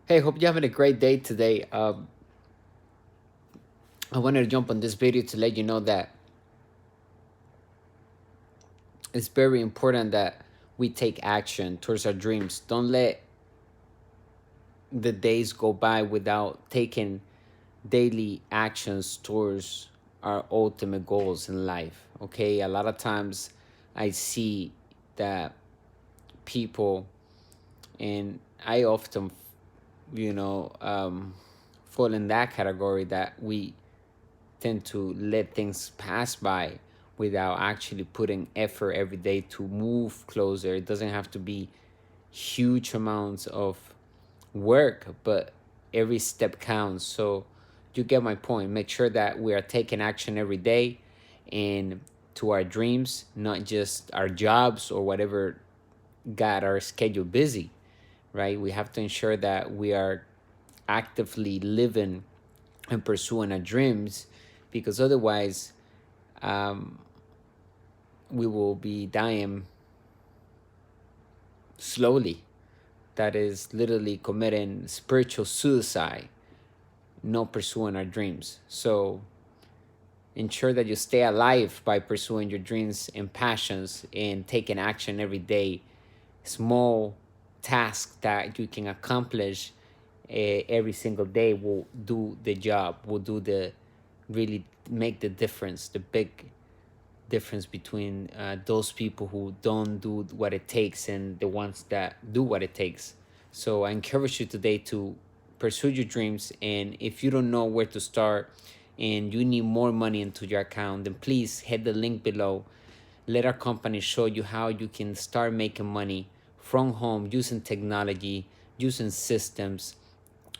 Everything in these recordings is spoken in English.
Hey, hope you're having a great day today. I wanted to jump on this video to let you know that it's very important that we take action towards our dreams. Don't let the days go by without taking daily actions towards our ultimate goals in life. Okay, a lot of times I see that people, and I often, you know, fall in that category that we tend to let things pass by without actually putting effort every day to move closer. It doesn't have to be huge amounts of work, but every step counts. So you get my point. Make sure that we are taking action every day and to our dreams, not just our jobs or whatever got our schedule busy, right? We have to ensure that we are actively living and pursuing our dreams, because otherwise um, we will be dying slowly. That is literally committing spiritual suicide, not pursuing our dreams. So ensure that you stay alive by pursuing your dreams and passions and taking action every day. Small tasks that you can accomplish every single day will do the job, will do the really make the difference, the big difference between those people who don't do what it takes and the ones that do what it takes. So I encourage you today to pursue your dreams. And if you don't know where to start and you need more money into your account, then please hit the link below. Let our company show you how you can start making money from home using technology, using systems.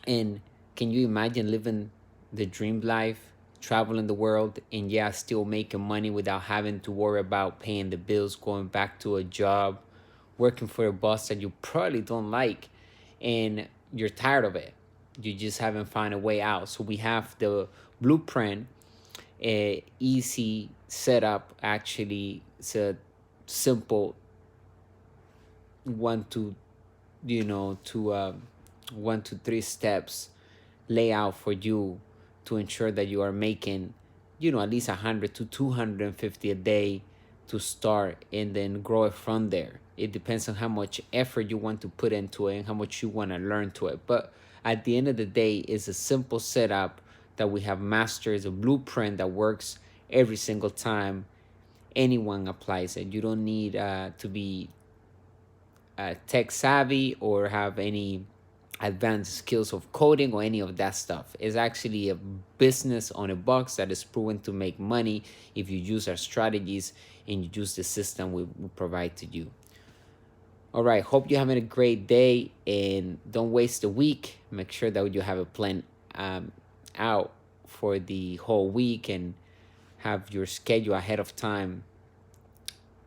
And can you imagine living the dream life, traveling the world, and yeah, still making money without having to worry about paying the bills, going back to a job, working for a boss that you probably don't like, and you're tired of it. You just haven't found a way out. So we have the blueprint, a easy setup. Actually, it's a simple one to to 1 to 3 steps layout for you to ensure that you are making at least 100 to 250 a day to start, and then grow it from there. It depends on how much effort you want to put into it and how much you want to learn to it. But at the end of the day, it's a simple setup that we have mastered. It's a blueprint that works every single time anyone applies it. You don't need to be tech savvy or have any advanced skills of coding or any of that stuff. It's actually a business on a box that is proven to make money if you use our strategies and you use the system we provide to you. All right, hope you're having a great day, and don't waste a week. Make sure that you have a plan out for the whole week and have your schedule ahead of time,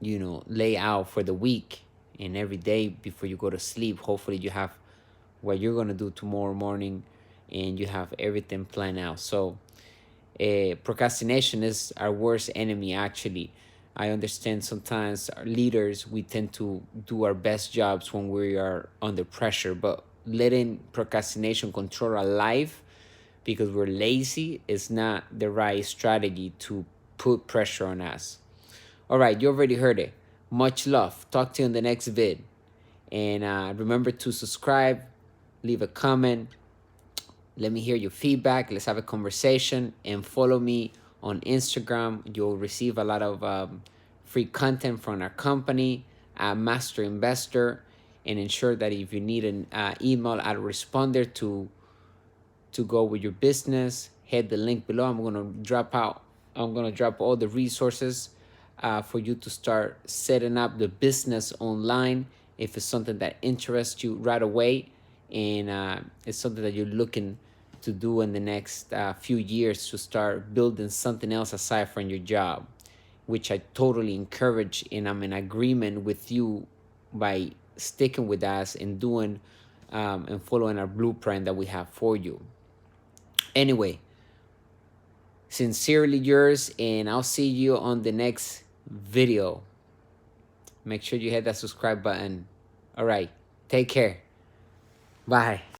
lay out for the week. And every day before you go to sleep, hopefully you have what you're going to do tomorrow morning and you have everything planned out. So procrastination is our worst enemy, actually. I understand sometimes our leaders, we tend to do our best jobs when we are under pressure, but letting procrastination control our life because we're lazy is not the right strategy to put pressure on us. All right, you already heard it. Much love. Talk to you in the next vid. And remember to subscribe, leave a comment, let me hear your feedback. Let's have a conversation, and follow me on Instagram. You'll receive a lot of free content from our company, Master Investor, and ensure that if you need an email autoresponder to go with your business, hit the link below. I'm gonna drop all the resources for you to start setting up the business online if it's something that interests you right away, and it's something that you're looking to do in the next few years to start building something else aside from your job, which I totally encourage, and I'm in agreement with you by sticking with us and doing and following our blueprint that we have for you. Anyway, sincerely yours, and I'll see you on the next video. Make sure you hit that subscribe button. All right, take care. Bye.